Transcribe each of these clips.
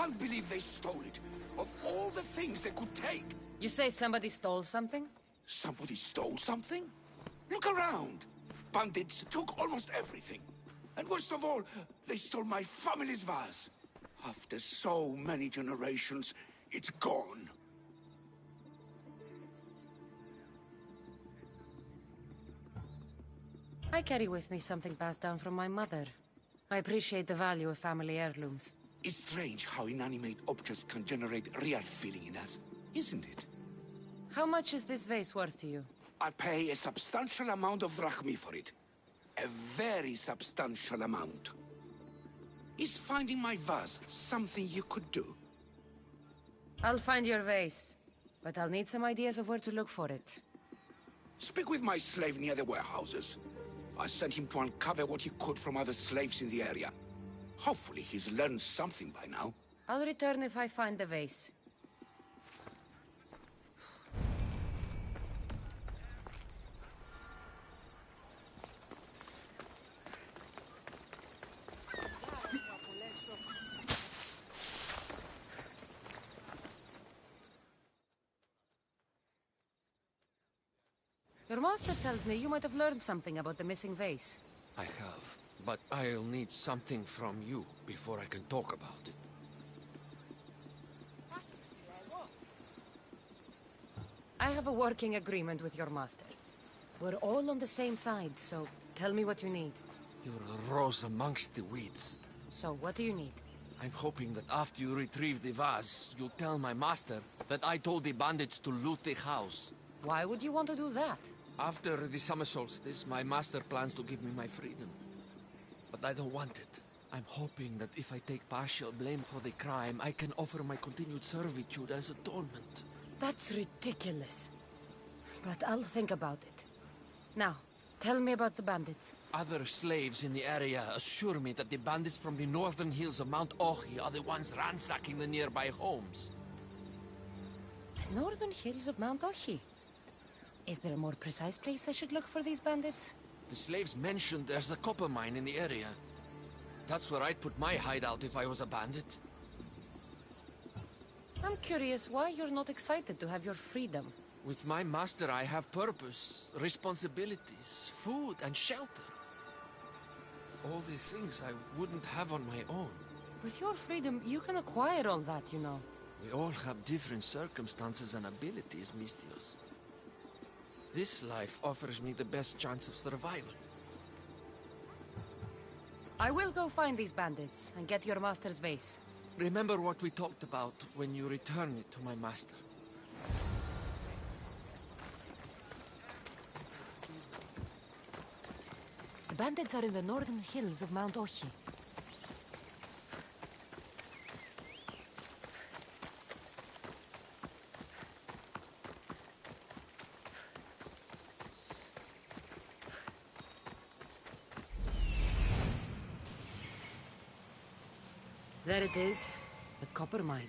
can't believe they stole it. Of all the things they could take. You say somebody stole something? Somebody stole something? Look around. Bandits took almost everything. And worst of all, they stole my family's vase. After so many generations, it's gone. I carry with me something passed down from my mother. I appreciate the value of family heirlooms. It's strange how inanimate objects can generate real feeling in us, isn't it? How much is this vase worth to you? I pay a substantial amount of drachmi for it. A very substantial amount. Is finding my vase something you could do? I'll find your vase, but I'll need some ideas of where to look for it. Speak with my slave near the warehouses. I sent him to uncover what he could from other slaves in the area. Hopefully he's learned something by now. I'll return if I find the vase. Your master tells me you might have learned something about the missing vase. I have, but I'll need something from you before I can talk about it. I have a working agreement with your master. We're all on the same side, so tell me what you need. You're a rose amongst the weeds. So, what do you need? I'm hoping that after you retrieve the vase, you'll tell my master that I told the bandits to loot the house. Why would you want to do that? After the summer solstice, my master plans to give me my freedom. But I don't want it. I'm hoping that if I take partial blame for the crime, I can offer my continued servitude as atonement. That's ridiculous. But I'll think about it. Now, tell me about the bandits. Other slaves in the area assure me that the bandits from the northern hills of Mount Ohi are the ones ransacking the nearby homes. The northern hills of Mount Ohi? Is there a more precise place I should look for these bandits? The slaves mentioned there's a copper mine in the area. That's where I'd put my hideout if I was a bandit. I'm curious why you're not excited to have your freedom. With my master, I have purpose, responsibilities, food, and shelter. All the things I wouldn't have on my own. With your freedom, you can acquire all that, you know. We all have different circumstances and abilities, Mistios. This life offers me the best chance of survival. I will go find these bandits and get your master's vase. Remember what we talked about when you return it to my master. The bandits are in the northern hills of Mount Ohi. There it is, the copper mine.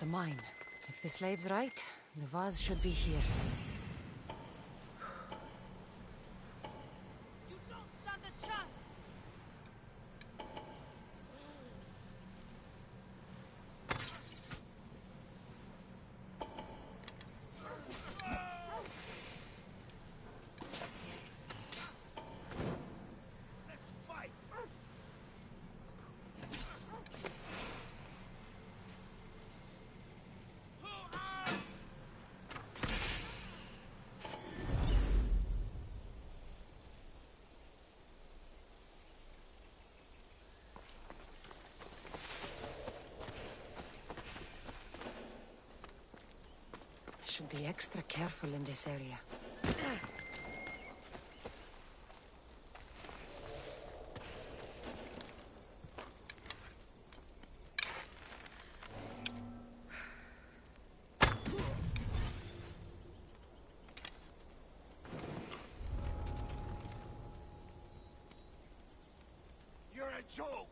The mine. If the slave's right, the vase should be here. Should be extra careful in this area. show!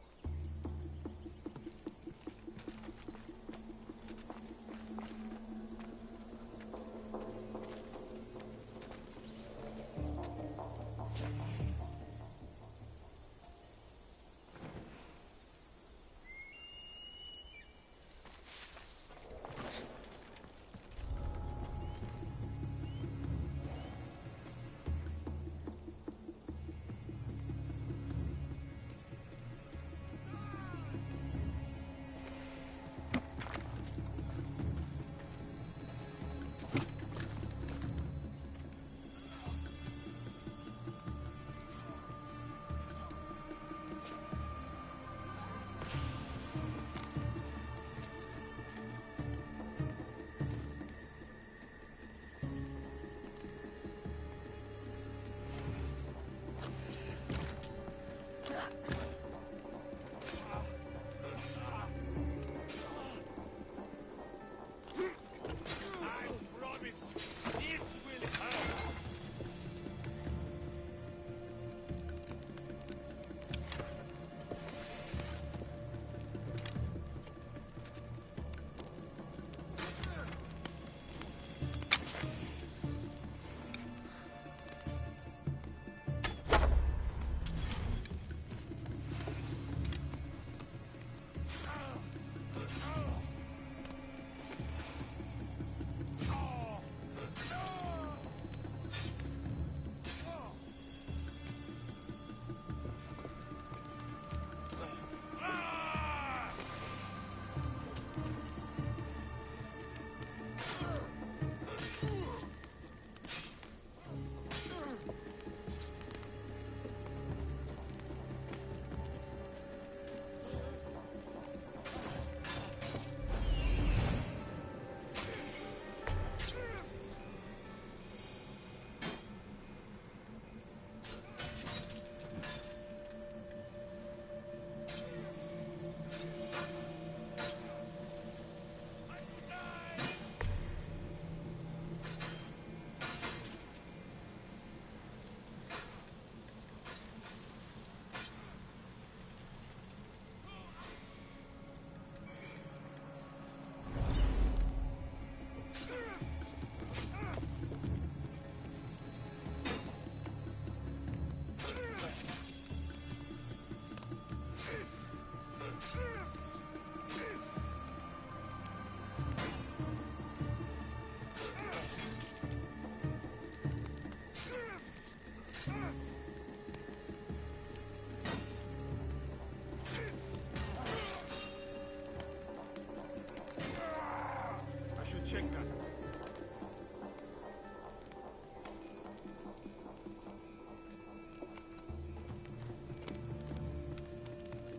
Check that.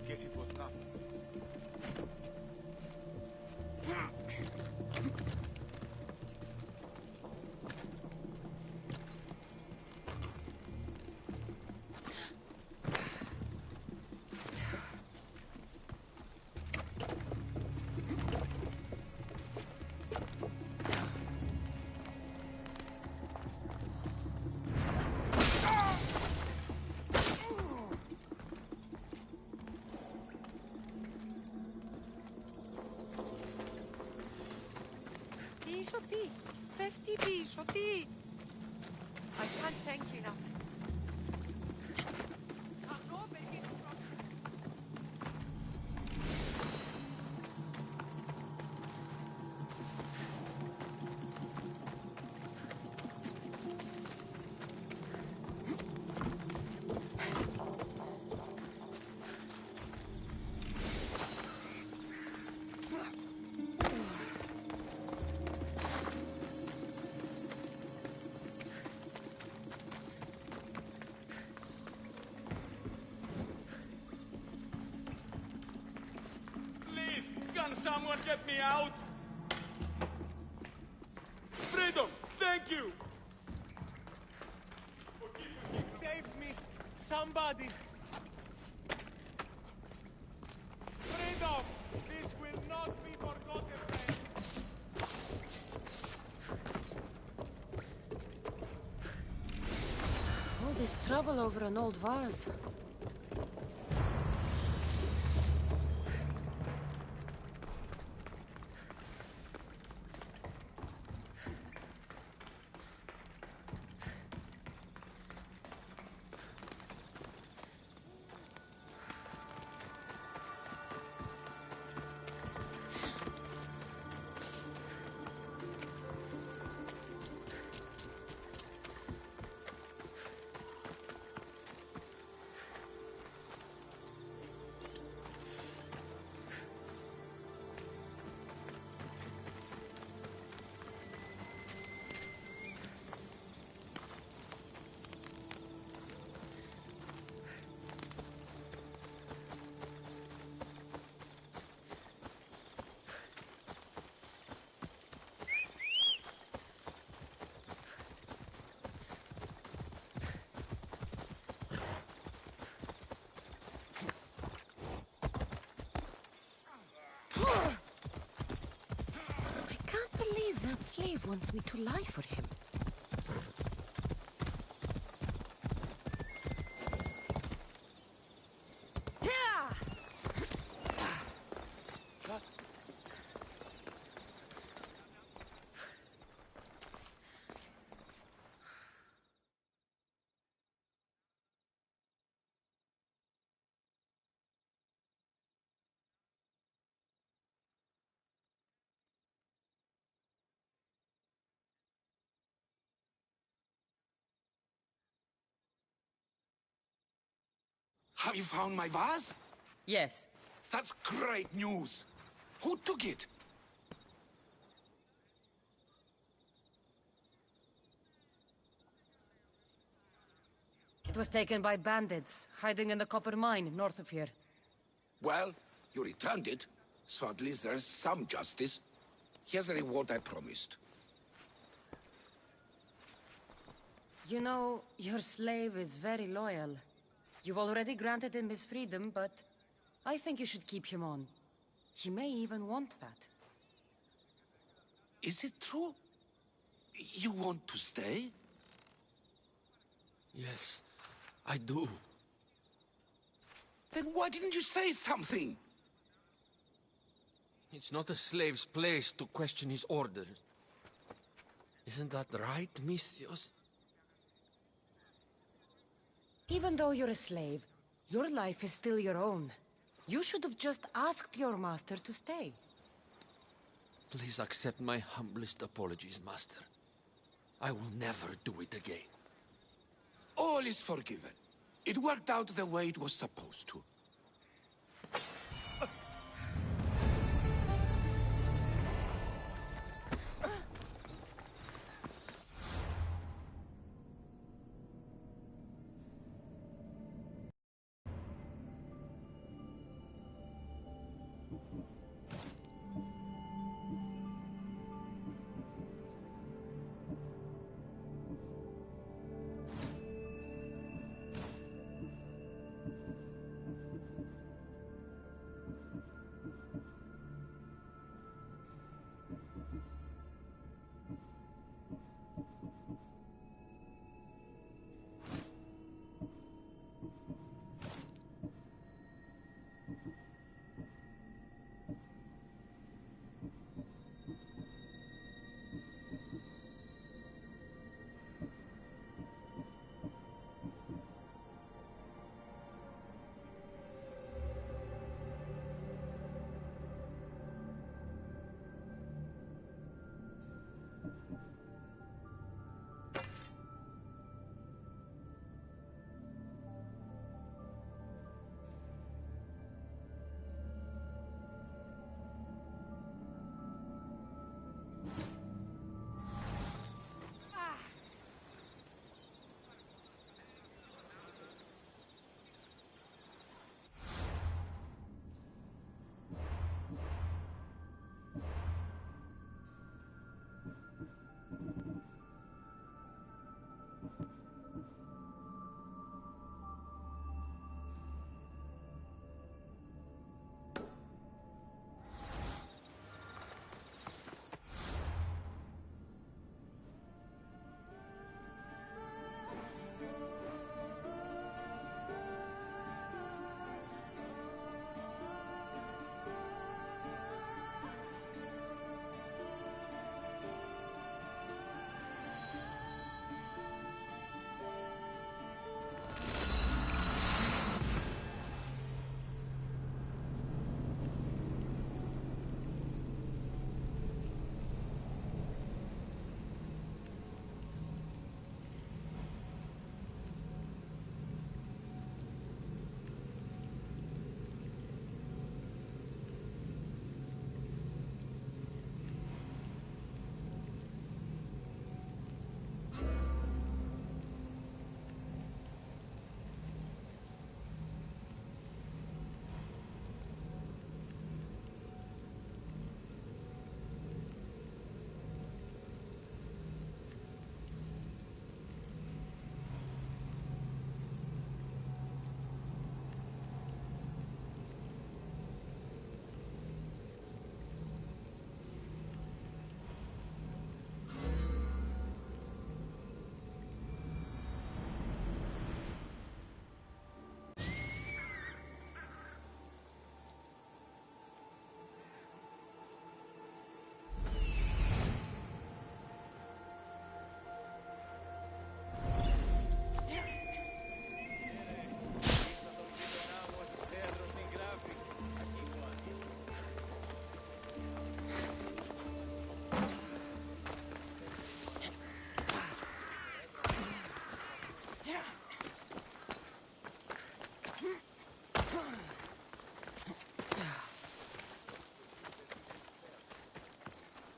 Guess it was nothing. Πίσω τι, φεύγει πίσω τι. I can't thank you enough. Can someone get me out? Freedom! Thank you! Save me! Somebody! Freedom! This will not be forgotten, friend! All this trouble over an old vase. slave wants me to lie for him. Have you found my vase? Yes. That's great news. Who took it? It was taken by bandits, hiding in the copper mine north of here. Well, you returned it, so at least there's some justice. Here's the reward I promised. You know, your slave is very loyal. You've already granted him his freedom, but I think you should keep him on. He may even want that. Is it true? You want to stay? Yes, I do. Then why didn't you say something? It's not a slave's place to question his orders. Isn't that right, Misthios? Even though you're a slave, your life is still your own. You should have just asked your master to stay. Please accept my humblest apologies, Master. I will never do it again. All is forgiven. It worked out the way it was supposed to.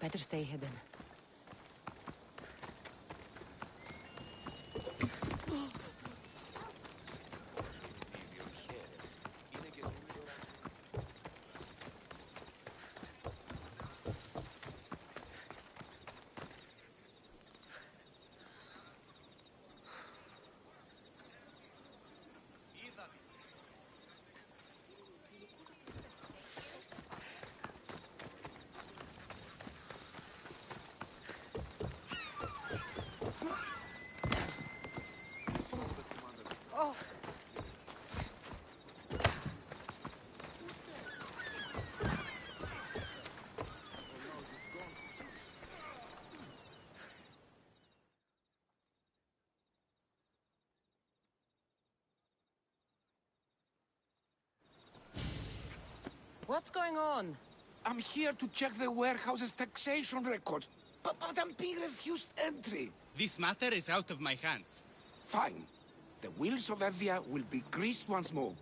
Better stay hidden. Oh, What's going on? I'm here to check the warehouse's taxation records, but I'm being refused entry. This matter is out of my hands. Fine. The wheels of Evia will be greased once more.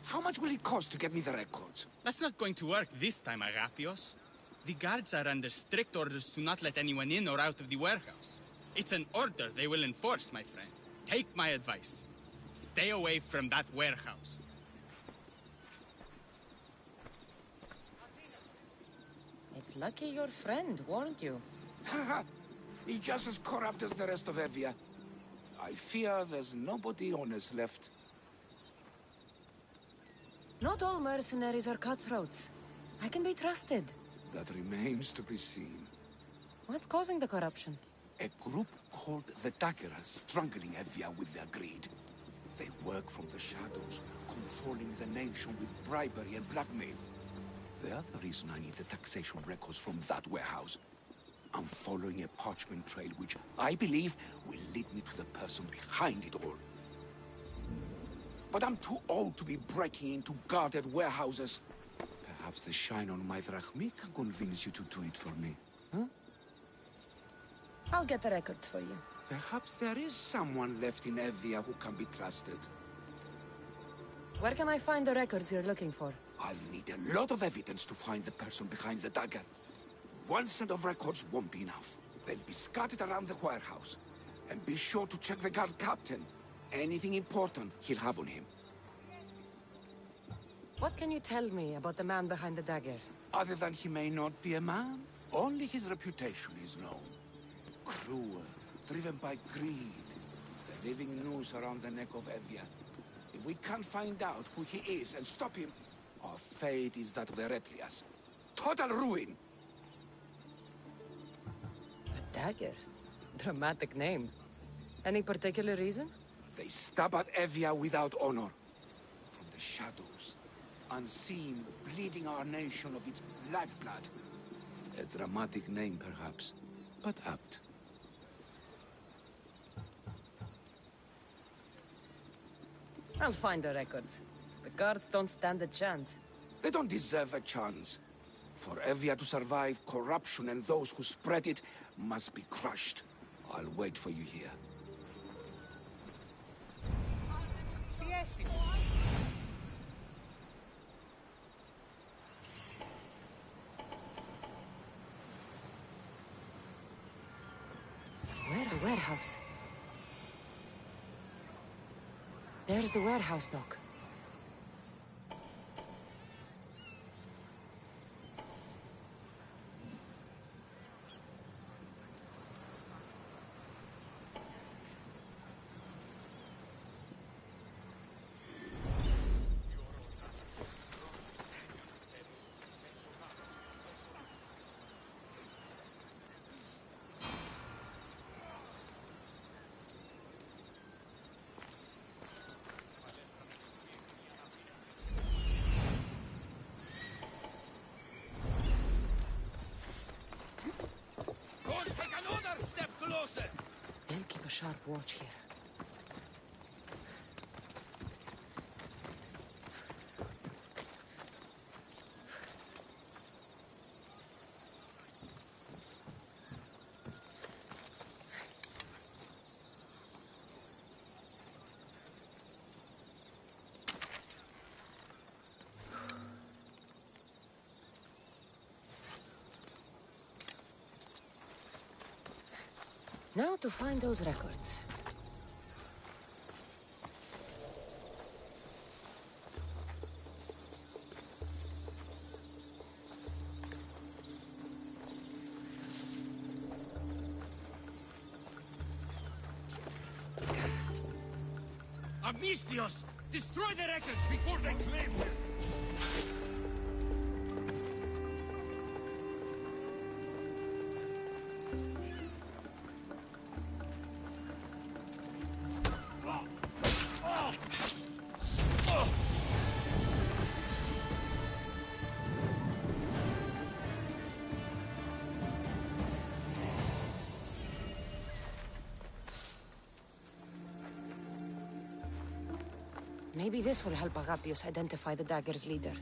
How much will it cost to get me the records? That's not going to work this time, Agapios. The guards are under strict orders to not let anyone in or out of the warehouse. It's an order they will enforce, my friend. Take my advice. Stay away from that warehouse. It's lucky your friend warned you. Haha, he's just as corrupt as the rest of Evia. I fear there's nobody honest left. Not all mercenaries are cutthroats. I can be trusted. That remains to be seen. What's causing the corruption? A group called the Dagger are strangling Evia with their greed. They work from the shadows, controlling the nation with bribery and blackmail. The other reason I need the taxation records from that warehouse. I'm following a parchment trail which I believe will lead me to the person behind it all. But I'm too old to be breaking into guarded warehouses. Perhaps the shine on my drachmi can convince you to do it for me, huh? I'll get the records for you. Perhaps there is someone left in Evia who can be trusted. Where can I find the records you're looking for? I'll need a lot of evidence to find the person behind the dagger. One set of records won't be enough. They'll be scattered around the warehouse. And be sure to check the guard captain. Anything important he'll have on him. What can you tell me about the man behind the dagger? Other than he may not be a man, only his reputation is known. Cruel, driven by greed. The living noose around the neck of Evia. If we can't find out who he is and stop him, our fate is that of the Retrias. Total ruin! The dagger? Dramatic name. Any particular reason? They stab at Evia without honor. From the shadows, unseen, bleeding our nation of its lifeblood. A dramatic name, perhaps, but apt. I'll find the records. The guards don't stand a chance. They don't deserve a chance. For Evia to survive, corruption and those who spread it must be crushed. I'll wait for you here. Where a warehouse? There's the warehouse dock. Don't take another step closer! They'll keep a sharp watch here. Now to find those records. Amnistios! Destroy the records before they claim them! Maybe this will help Agapios identify the dagger's leader.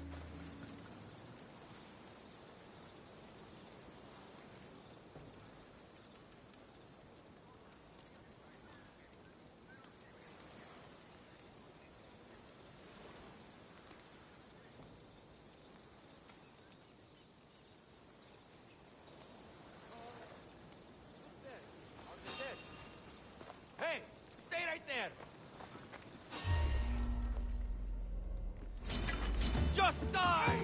Hey! Stay right there! Just die!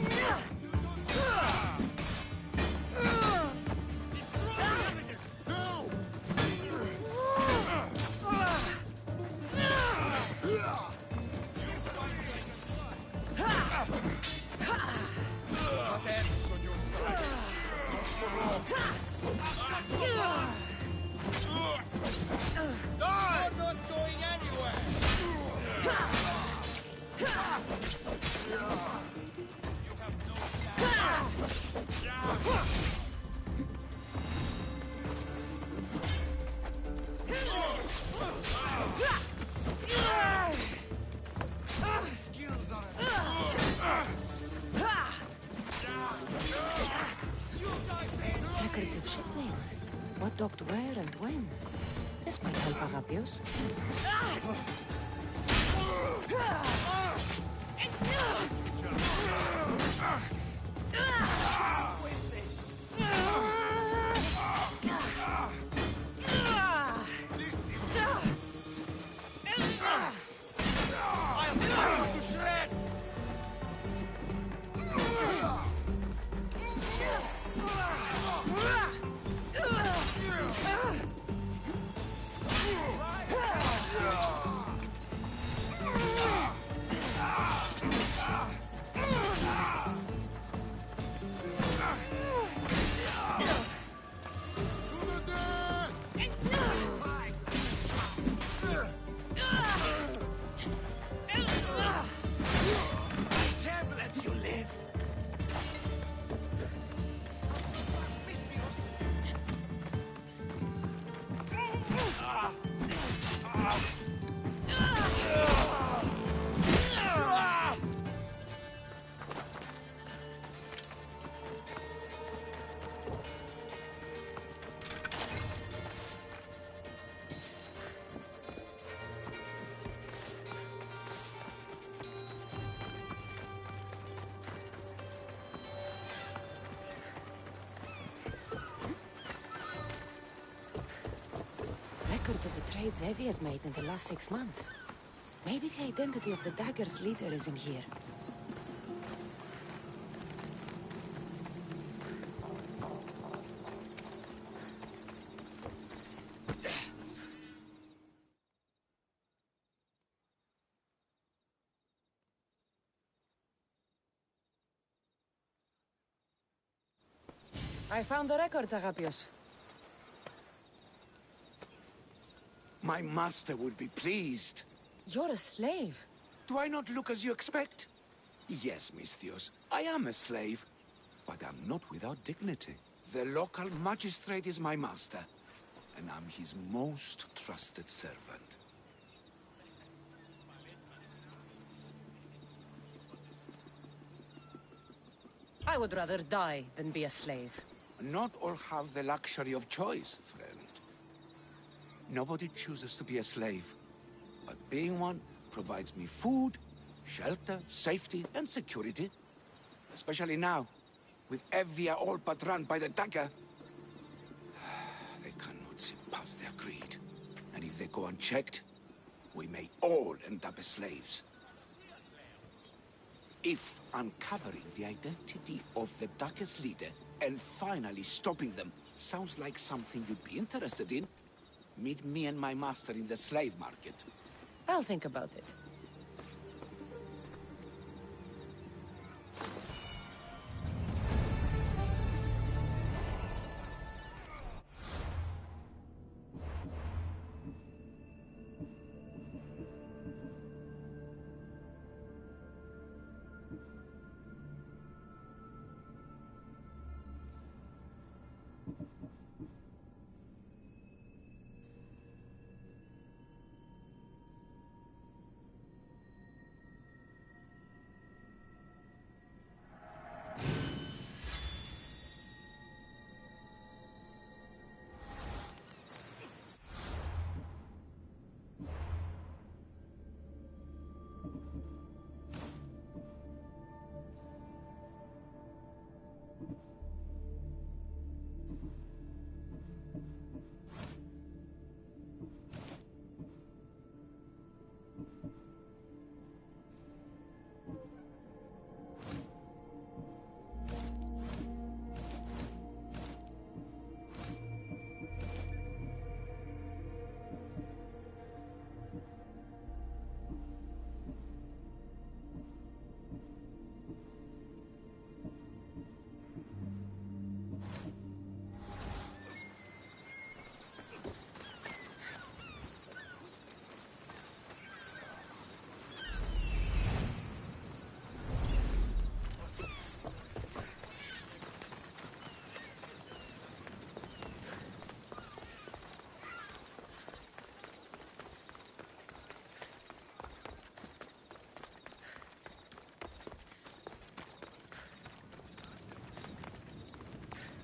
I'm not going anywhere! Records of shipmates. What docked where and when. This might help Agapios. Records of the trade Zevi has made in the last 6 months. Maybe the identity of the dagger's leader is in here. I found the records, Agapios. My master would be pleased. You're a slave. Do I not look as you expect? Yes, Misthios, I am a slave, but I'm not without dignity. The local magistrate is my master, and I'm his most trusted servant. I would rather die than be a slave. Not all have the luxury of choice, friend. Nobody chooses to be a slave, but being one provides me food, shelter, safety, and security. Especially now, with Evia all but run by the dagger. They cannot see past has their greed. And if they go unchecked, we may all end up as slaves. If uncovering the identity of the darkest leader and finally stopping them sounds like something you'd be interested in, meet me and my master in the slave market. I'll think about it.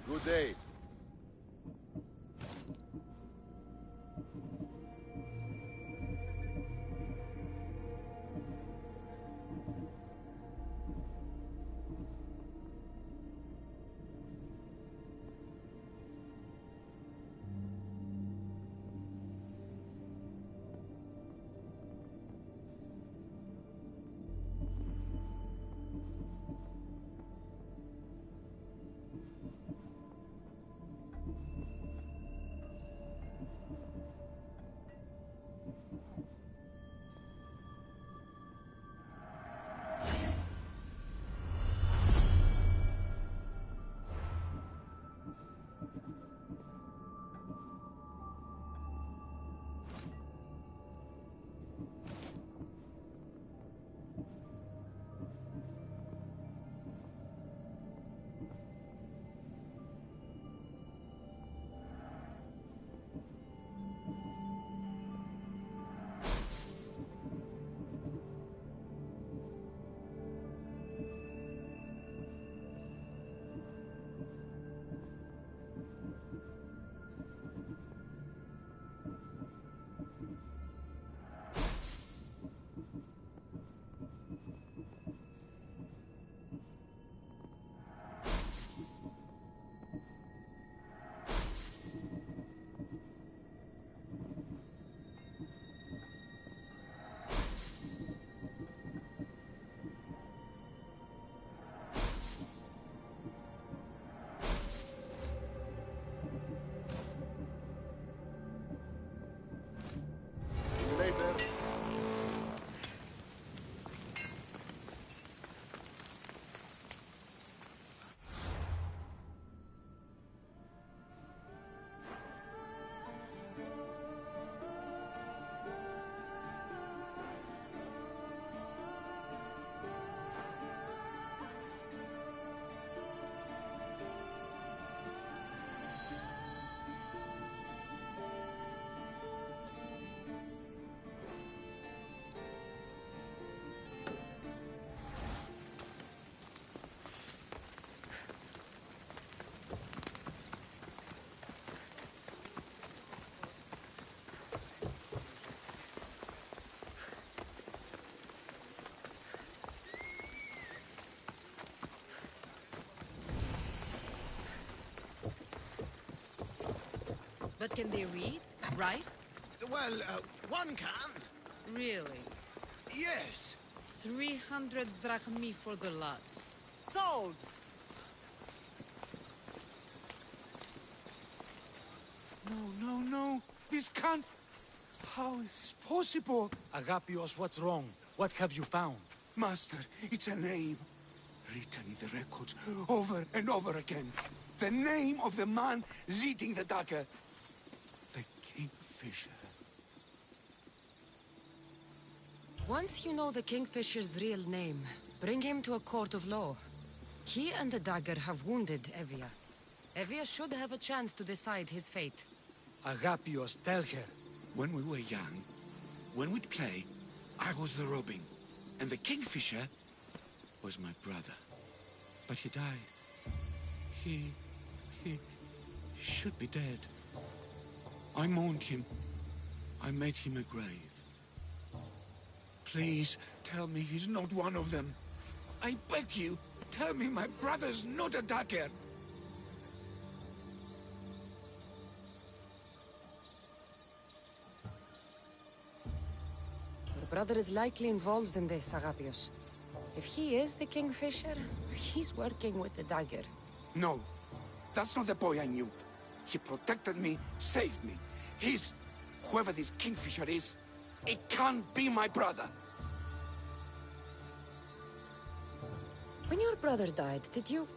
Good day. But can they read? right? Well, one can. Really? Yes. 300 drachmi for the lot. Sold! No. This can't... How is this possible? Agapios, what's wrong? What have you found? Master, it's a name. Written in the records over and over again. The name of the man leading the dagger. The Kingfisher. Once you know the Kingfisher's real name, bring him to a court of law. He and the dagger have wounded Evia. Evia should have a chance to decide his fate. Agapios, tell her. When we were young, when we'd play, I was the robin. And the Kingfisher was my brother. But he died. He should be dead. I mourned him. I made him a grave. Please, tell me he's not one of them. I beg you, tell me my brother's not a dagger. Your brother is likely involved in this, Agapios. If he is the Kingfisher, he's working with the dagger. No, that's not the boy I knew. He protected me, saved me. He's... whoever this Kingfisher is, it can't be my brother. When your brother died, did you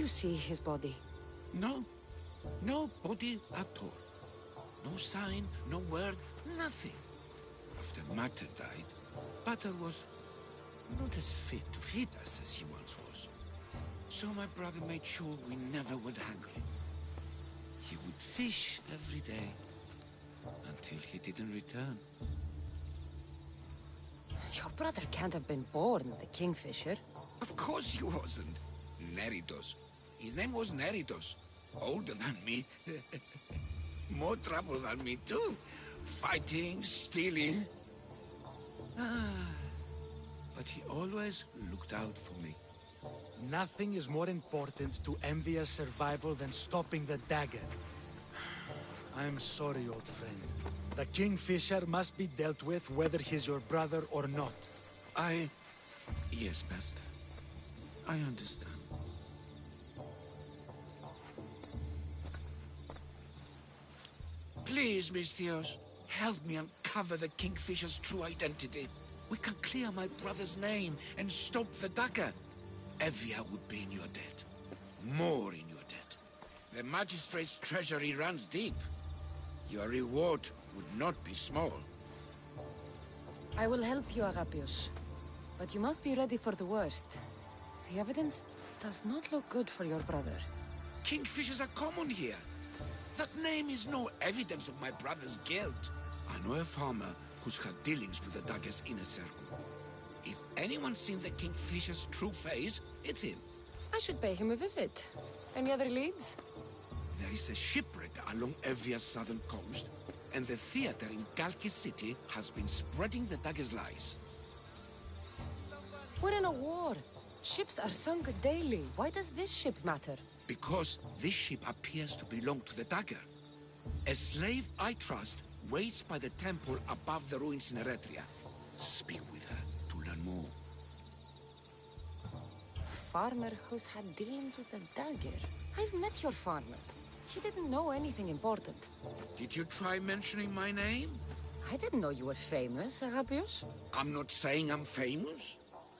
see his body? No. No body at all. No sign, no word, nothing. After Mater died, Pater was not as fit to feed us as he once was. So my brother made sure we never went hungry. He would fish every day, until he didn't return. Your brother can't have been born the Kingfisher. Of course he wasn't. Neritos. His name was Neritos. Older than me. More trouble than me too. Fighting, stealing. But he always looked out for me. Nothing is more important to Envia's survival than stopping the dagger. I'm sorry, old friend. The Kingfisher must be dealt with whether he's your brother or not. Yes, Master. I understand. Please, Misthios, help me uncover the Kingfisher's true identity. We can clear my brother's name and stop the dagger. Evia would be in your debt. More in your debt. The Magistrate's treasury runs deep. Your reward would not be small. I will help you, Agapios. But you must be ready for the worst. The evidence does not look good for your brother. Kingfishers are common here. That name is no evidence of my brother's guilt. I know a farmer who's had dealings with the dagger's inner circle. If anyone's seen the Kingfisher's true face, it's him. I should pay him a visit. Any other leads? There is a shipwreck along Evia's southern coast, and the theater in Kalki City has been spreading the dagger's lies. We're in a war. Ships are sunk daily. Why does this ship matter? Because this ship appears to belong to the dagger. A slave I trust waits by the temple above the ruins in Eretria. Speak with her to learn more. Farmer who's had dealings with a dagger. I've met your farmer. He didn't know anything important. Did you try mentioning my name? I didn't know you were famous, Agapios. I'm not saying I'm famous,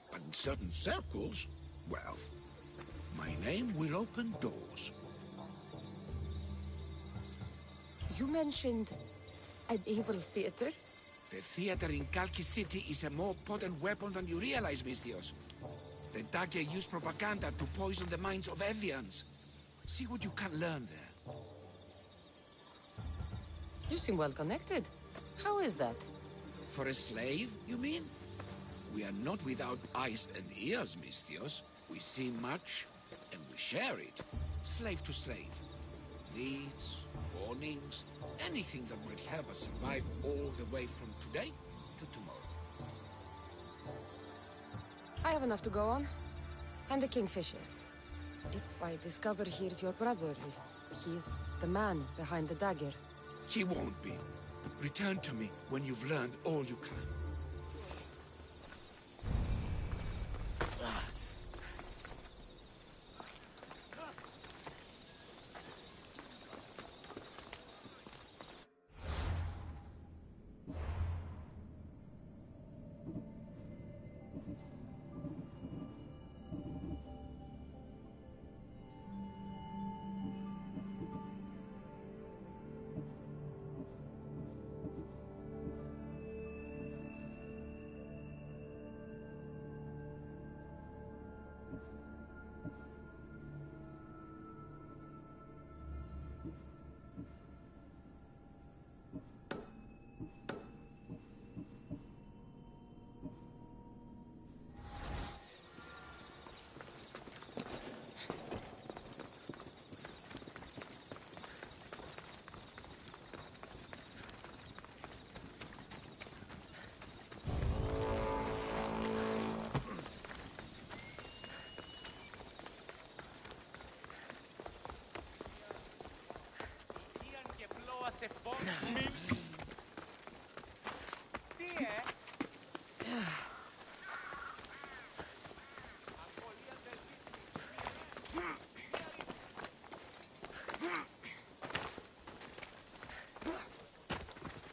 but in certain circles, well, my name will open doors. You mentioned an evil theater? The theater in Kalki City is a more potent weapon than you realize, Misthios. The dagger used propaganda to poison the minds of Evians. See what you can learn there. You seem well connected. How is that? For a slave, you mean? We are not without eyes and ears, Misthios. We see much, and we share it. Slave to slave. Needs, warnings, anything that might help us survive all the way from today to tomorrow. I have enough to go on. I'm the Kingfisher. If I discover he is your brother, if he is the man behind the dagger, He won't be. Return to me when you've learned all you can. σε φως. Τι,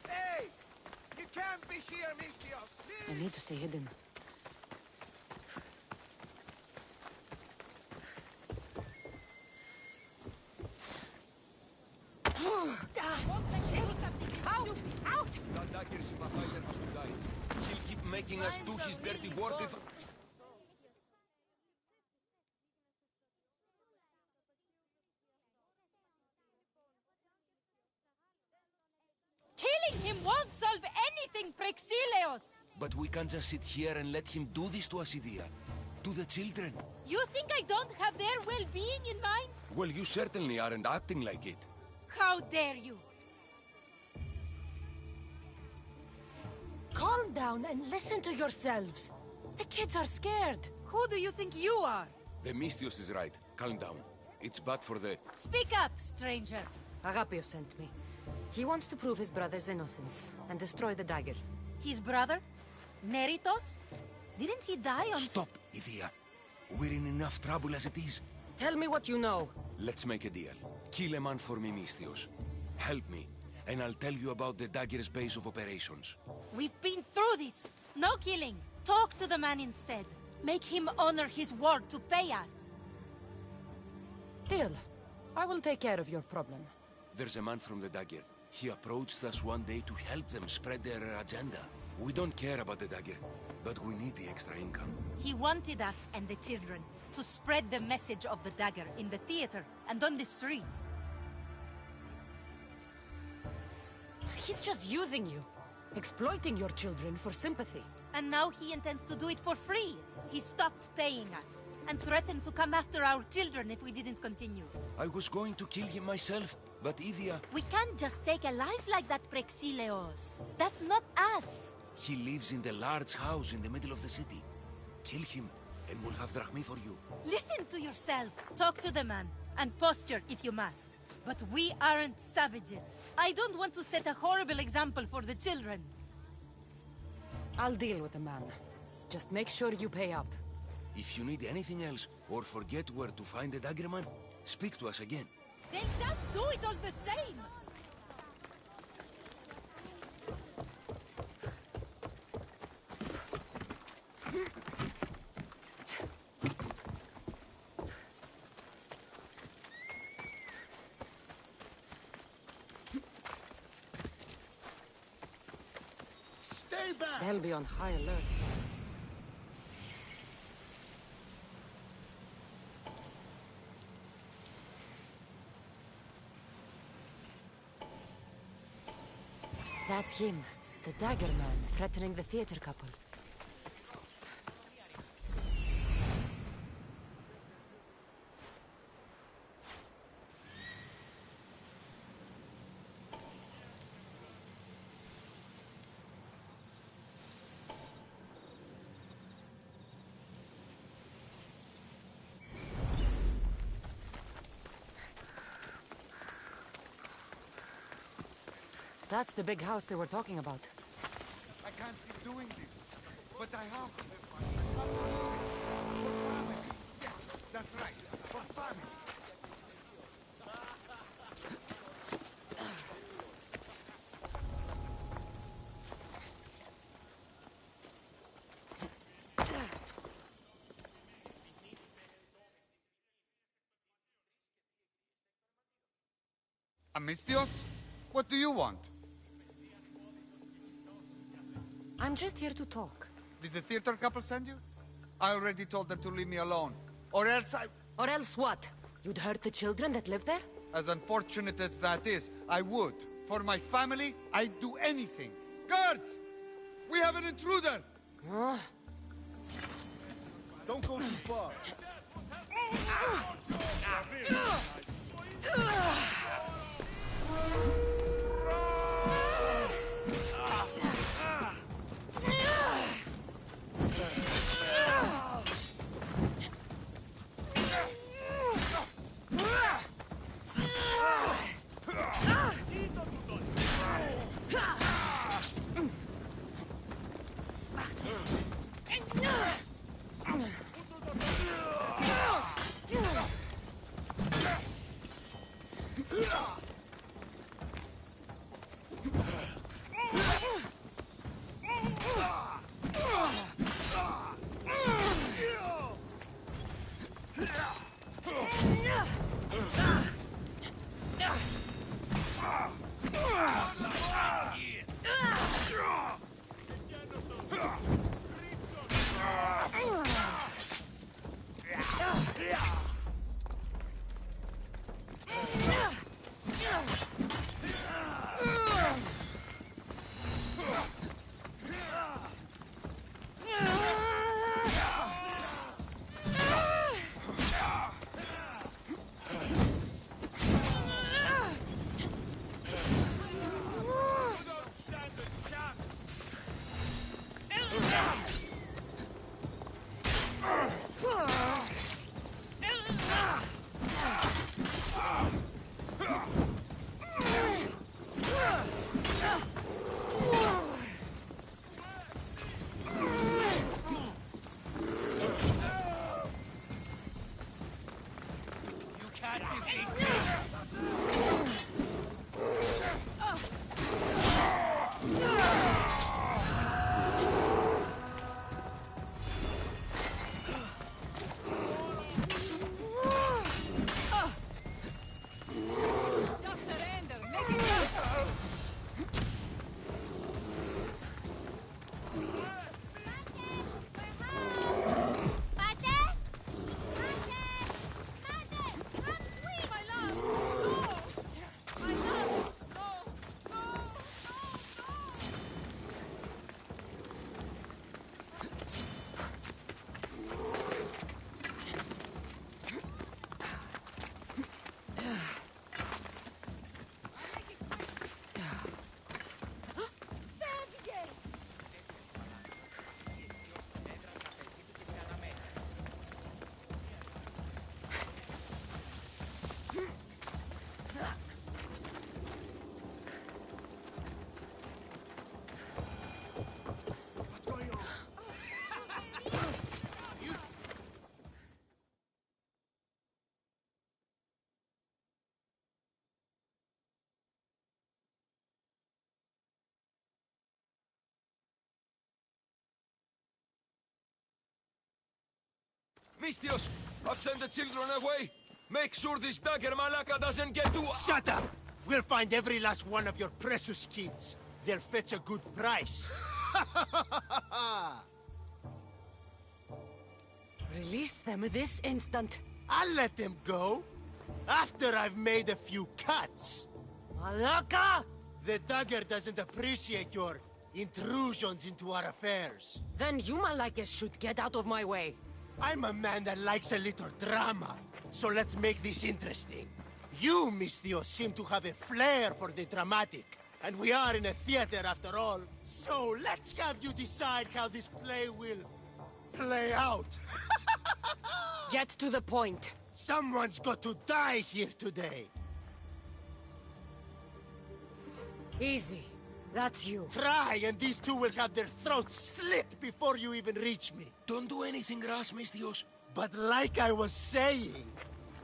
Hey! You can't be here, Mistios! I need to stay hidden. That dagger sympathizer has to die. He'll keep making us do his dirty work if... Killing him won't solve anything, Praxilios! But we can't just sit here and let him do this to us, Idia. To the children. You think I don't have their well-being in mind? Well, you certainly aren't acting like it. How dare you! Calm down and listen to yourselves. The kids are scared. Who do you think you are? The Mistios is right. Calm down. It's bad for the... Speak up, stranger. Agapios sent me. He wants to prove his brother's innocence and destroy the dagger. His brother? Neritos? Didn't he die on... Stop, Idia. We're in enough trouble as it is. Tell me what you know. Let's make a deal. Kill a man for me, Mistios. Help me, and I'll tell you about the dagger's base of operations. We've been through this. No killing. Talk to the man instead. Make him honor his word to pay us. Deal. I will take care of your problem. There's a man from the dagger. He approached us one day to help them spread their agenda. We don't care about the dagger, but we need the extra income. He wanted us and the children to spread the message of the dagger in the theater and on the streets. He's just using you. Exploiting your children for sympathy. And now he intends to do it for free. He stopped paying us and threatened to come after our children if we didn't continue. I was going to kill him myself, but Idia... We can't just take a life like that, Praxilios. That's not us. He lives in the large house in the middle of the city. Kill him, and we'll have drachmi for you. Listen to yourself. Talk to the man, and posture if you must. But we aren't savages. I don't want to set a horrible example for the children. I'll deal with the man. Just make sure you pay up. If you need anything else, or forget where to find the daggerman, speak to us again. They'll just do it all the same! Stay back! They'll be on high alert. That's him, the dagger man threatening the theater couple. That's the big house they were talking about. I can't keep doing this, but I have to. I have to do this. For family. Yes, that's right. For family. Amistios? What do you want? I'm just here to talk. Did the theater couple send you? I already told them to leave me alone. Or else I... Or else what? You'd hurt the children that live there? As unfortunate as that is, I would. For my family, I'd do anything. Guards! We have an intruder! Huh? Don't go too far. Mistios, I've sent the children away. Make sure this dagger Malaka doesn't get too... Shut up! We'll find every last one of your precious kids. They'll fetch a good price. Release them this instant. I'll let them go. After I've made a few cuts. Malaka! The dagger doesn't appreciate your intrusions into our affairs. Then you Malakas should get out of my way. I'm a man that likes a little drama, so let's make this interesting. You, Mistio, seem to have a flair for the dramatic, and we are in a theater after all. So let's have you decide how this play will play out. Get to the point. Someone's got to die here today. Easy. That's you. Try, and these two will have their throats slit before you even reach me. Don't do anything rash, Mistios. But like I was saying,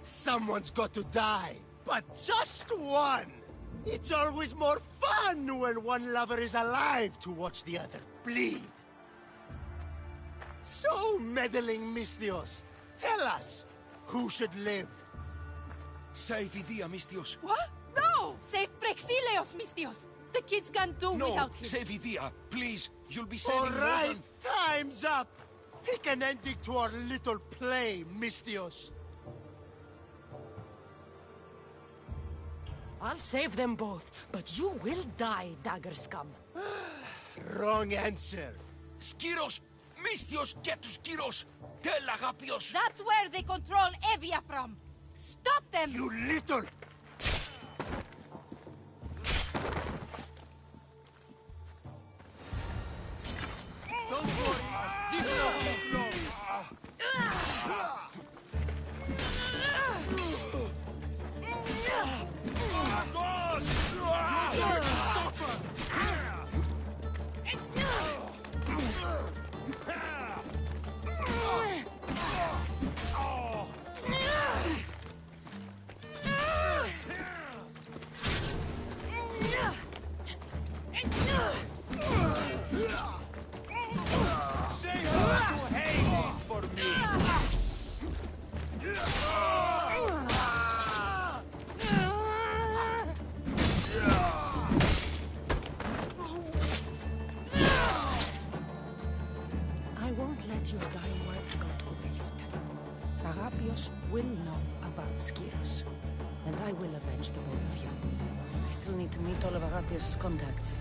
someone's got to die. But just one! It's always more fun when one lover is alive to watch the other bleed. So, meddling Mistios, tell us, who should live? Save Idia, Mistios. What? No! Save Prexileos, Mistios! The kids can't do No, without him. save Idia, please. You'll be saving All more right, than... time's up! Pick an ending to our little play, Mistios. I'll save them both, but you will die, dagger scum. Wrong answer. Skiros! Mistios, get to Skiros! Tell Agapios! That's where they control Evia from. Stop them! You little... Don't worry, this won't take long. I won't let your dying words go to waste. Agapios will know about Skiros, and I will avenge the both of you. I still need to meet all of Agapios' contacts.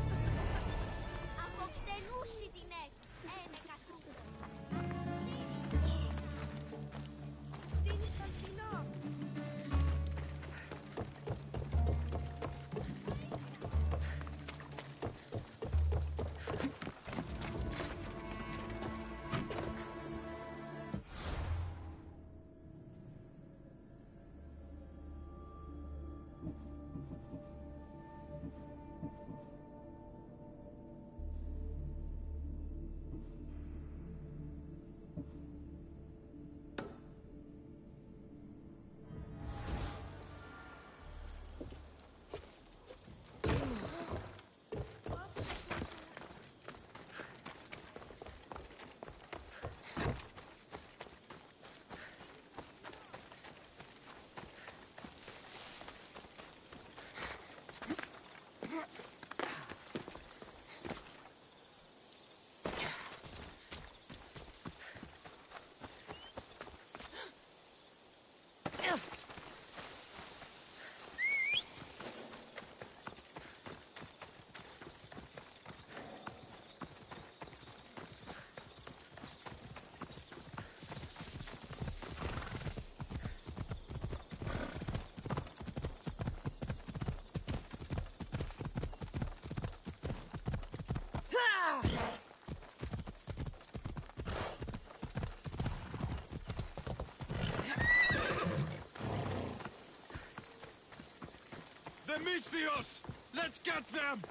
The Mistios! Let's get them!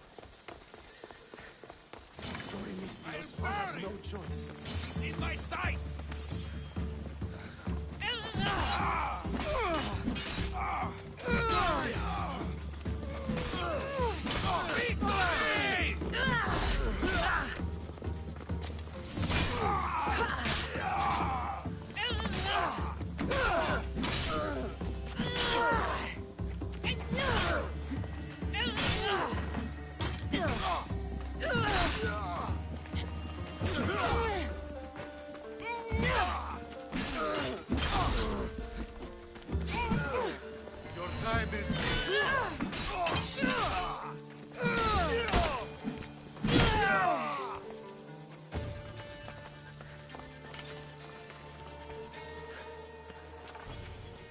Sorry, Mistios, I have no choice. He's in my sights! Your time is...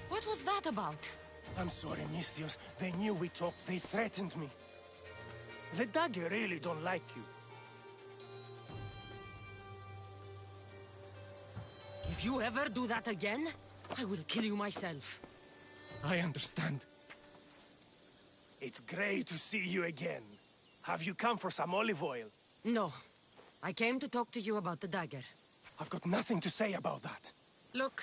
What was that about? I'm sorry, Mistios. They knew we talked. They threatened me. The dagger really don't like you. If you ever do that again, I will kill you myself. I understand. It's great to see you again. Have you come for some olive oil? No. I came to talk to you about the dagger. I've got nothing to say about that. Look,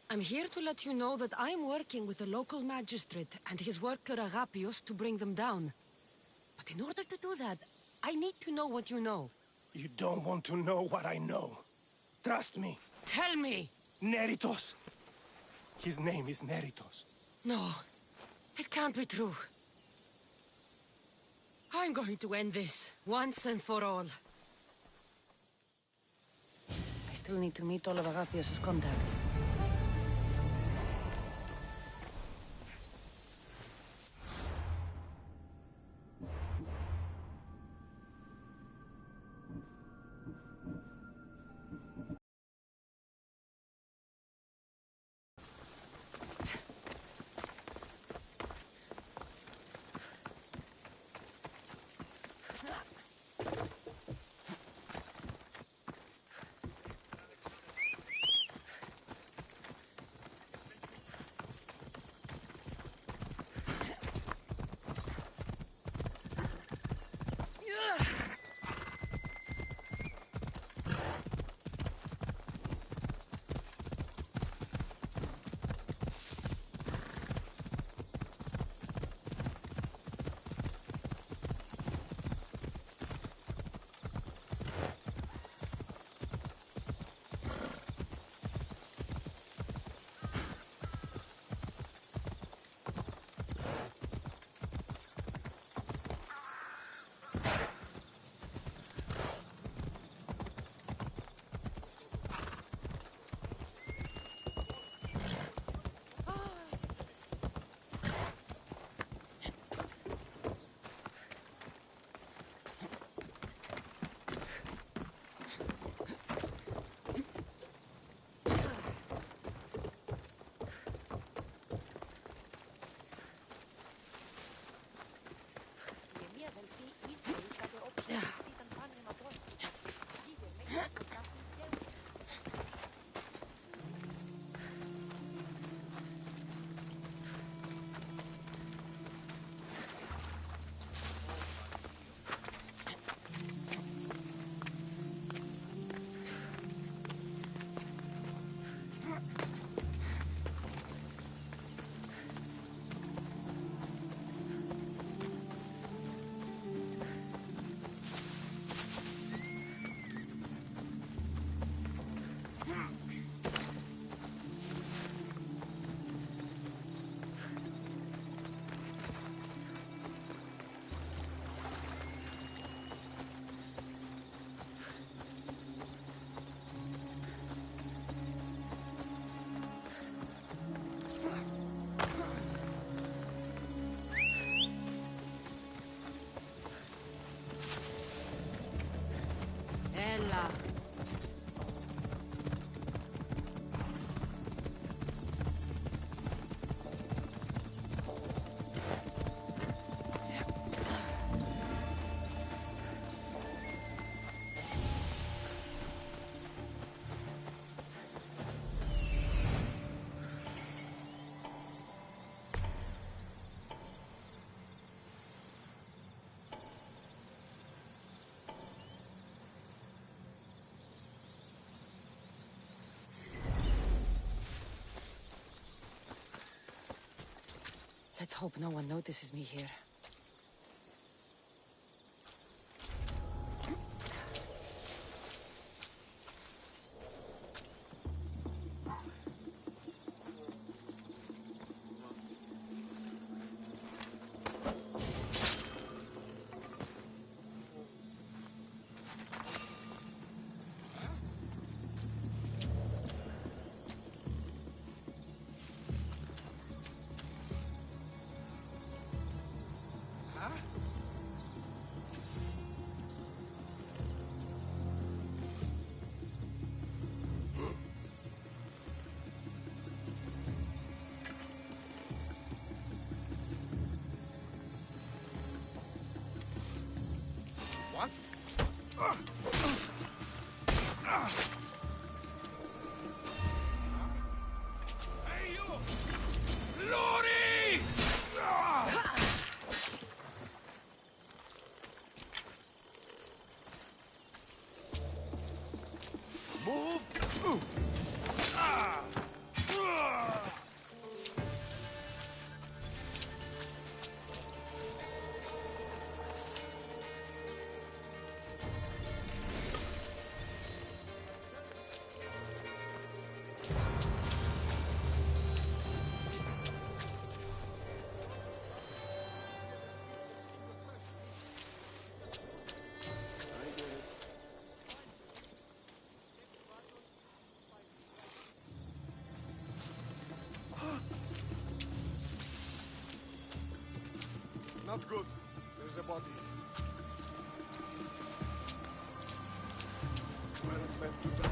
I'm here to let you know that I'm working with the local magistrate and his worker Agapios to bring them down. But in order to do that, I need to know what you know. You don't want to know what I know. Trust me. Tell me! Neritos. His name is Neritos. No, it can't be true. I'm going to end this, once and for all. I still need to meet all of Agapios' contacts. Ella. Let's hope no one notices me here. What? Hey, you! Lori! Not good. There's a body. Weren't meant to die.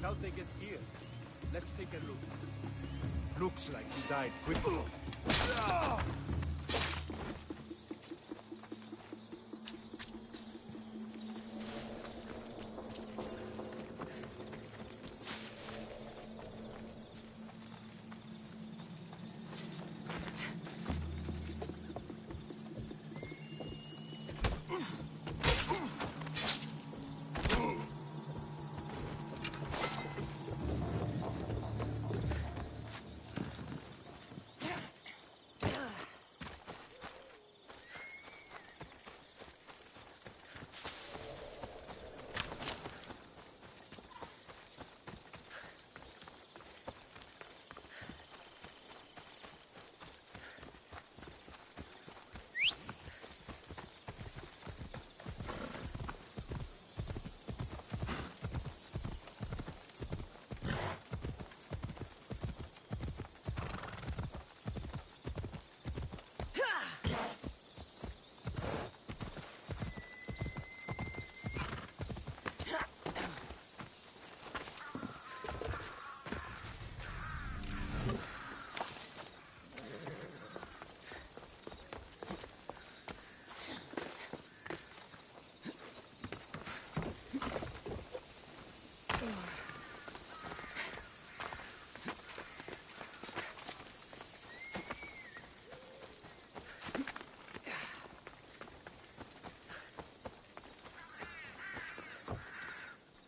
How'd they get here? Let's take a look. Looks like he died quickly.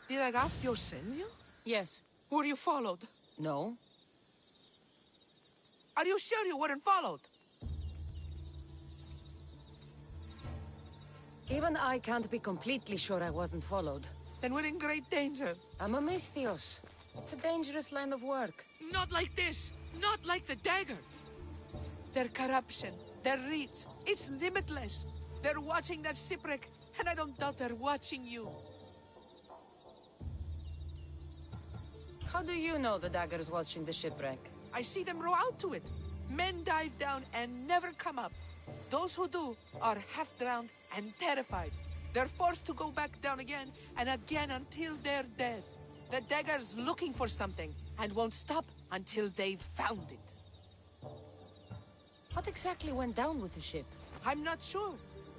Did Agapio send you? Yes. Were you followed? No? Are you sure you weren't followed? Even I can't be completely sure I wasn't followed. Then we're in great danger. I'm a Misthios. It's a dangerous line of work. Not like this! Not like the dagger! Their corruption, their reach, it's limitless. They're watching that shipwreck, and I don't doubt they're watching you. How do you know the dagger's watching the shipwreck? I see them row out to it. Men dive down and never come up. Those who do are half-drowned and terrified. They're forced to go back down again and again until they're dead. The dagger's looking for something and won't stop until they've found it. What exactly went down with the ship? I'm not sure.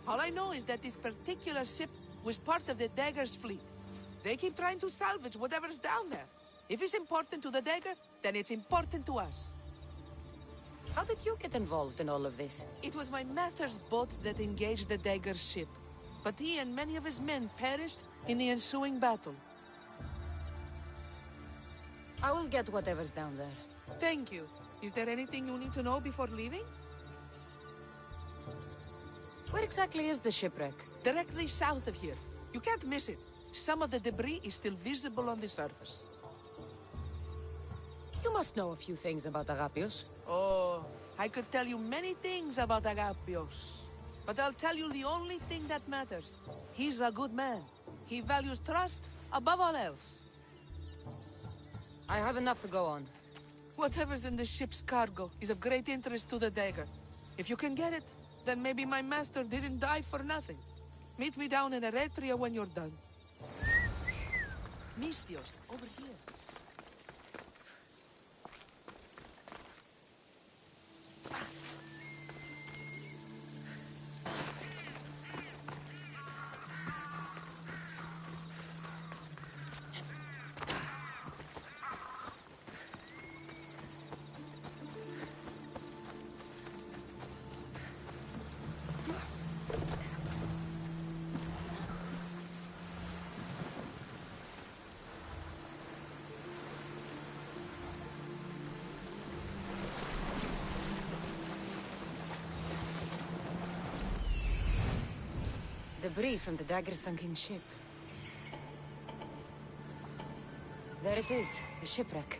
All I know is that this particular ship was part of the dagger's fleet. They keep trying to salvage whatever's down there. If it's important to the dagger, then it's important to us. How did you get involved in all of this? It was my master's boat that engaged the dagger's ship. But he and many of his men perished in the ensuing battle. I will get whatever's down there. Thank you. Is there anything you need to know before leaving? Where exactly is the shipwreck? Directly south of here. You can't miss it. Some of the debris is still visible on the surface. You must know a few things about Agapios. Oh, I could tell you many things about Agapios. But I'll tell you the only thing that matters. He's a good man. He values trust above all else. I have enough to go on. Whatever's in the ship's cargo is of great interest to the dagger. If you can get it, then maybe my master didn't die for nothing. Meet me down in Eretria when you're done. Misthios, over here. debris from the dagger-sunken ship. There it is, the shipwreck.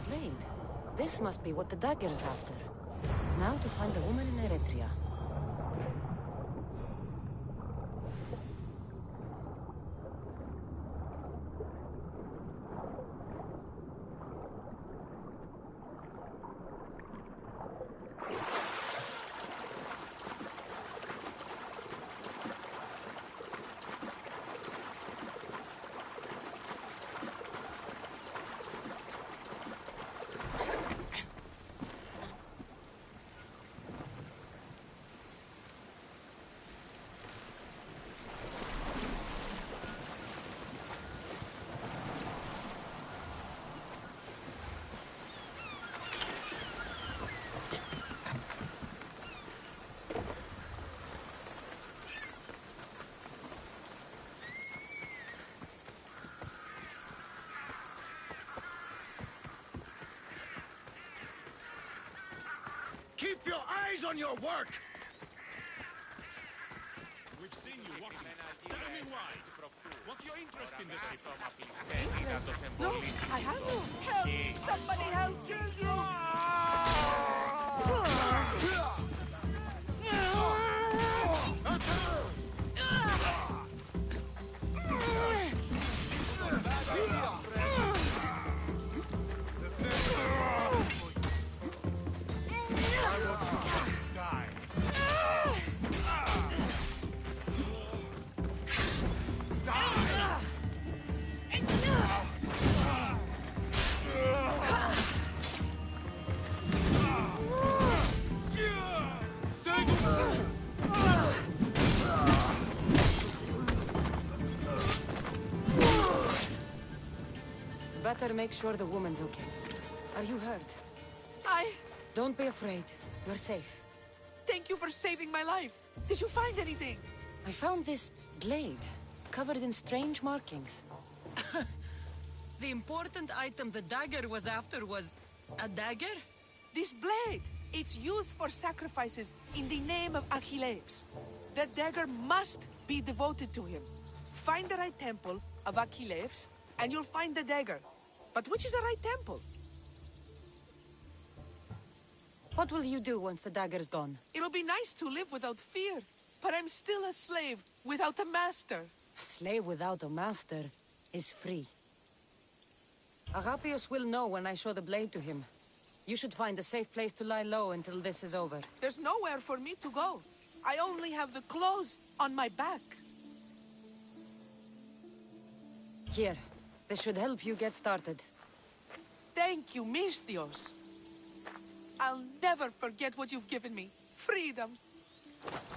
Blade. This must be what the dagger's after. Now to find the woman in Eretria. Keep your eyes on your work! We've seen you walking. Tell me why. What's your interest in the city? No, I have to. Help! Somebody help! Better make sure the woman's okay. Are you hurt? Don't be afraid. You're safe. Thank you for saving my life. Did you find anything? I found this blade, covered in strange markings. The important item the dagger was after was a dagger? This blade! It's used for sacrifices in the name of Achilles. The dagger must be devoted to him. Find the right temple of Achilles, and you'll find the dagger. But which is the right temple? What will you do once the dagger's gone? It'll be nice to live without fear, but I'm still a slave without a master. A slave without a master is free. Agapios will know when I show the blade to him. You should find a safe place to lie low until this is over. There's nowhere for me to go. I only have the clothes on my back. Here, this should help you get started. Thank you, Misthios. I'll never forget what you've given me. Freedom.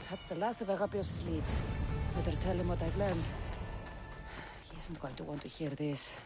That's the last of Agapios' leads. Better tell him what I've learned. He isn't going to want to hear this.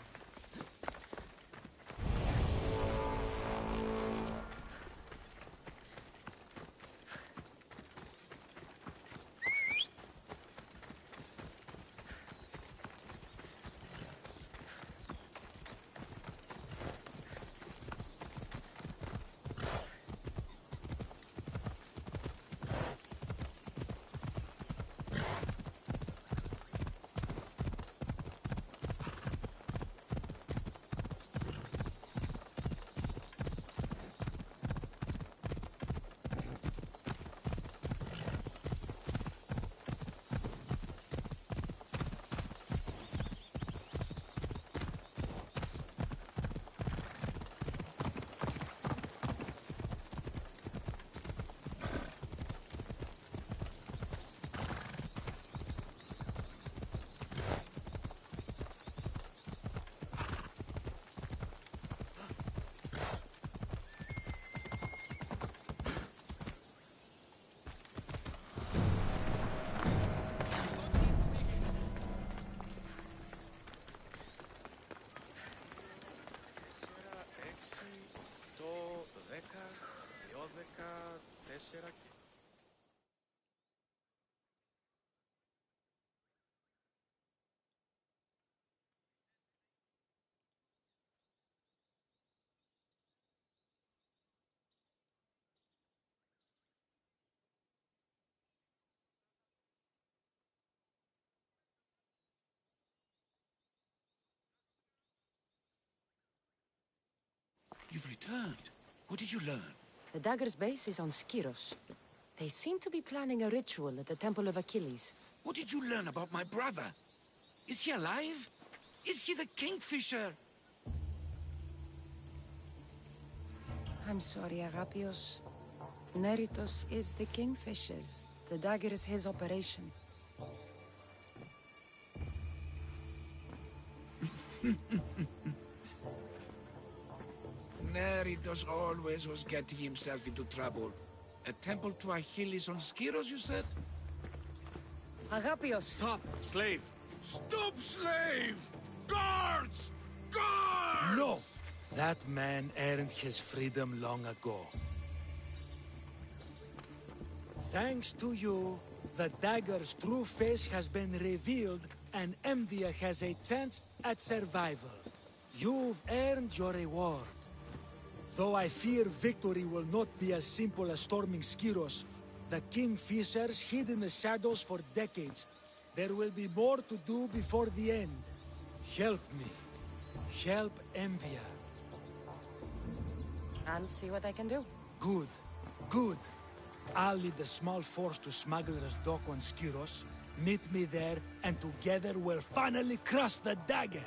You've returned. What did you learn? The dagger's base is on Skiros. They seem to be planning a ritual at the Temple of Achilles. What did you learn about my brother? Is he alive? Is he the Kingfisher? I'm sorry, Agapios. Neritos is the Kingfisher. The dagger is his operation. Neritos always was getting himself into trouble. A temple to Achilles on Skiros, you said? Agapios! Stop, slave! Stop, slave! Guards! Guards! No! That man earned his freedom long ago. Thanks to you, the dagger's true face has been revealed and Emdia has a chance at survival. You've earned your reward. Though I fear victory will not be as simple as storming Skiros, the Kingfishers hid in the shadows for decades. There will be more to do before the end. Help me. Help Envia. I'll see what I can do. Good. Good. I'll lead a small force to Smuggler's Dock on Skiros. Meet me there, and together we'll finally crush the dagger!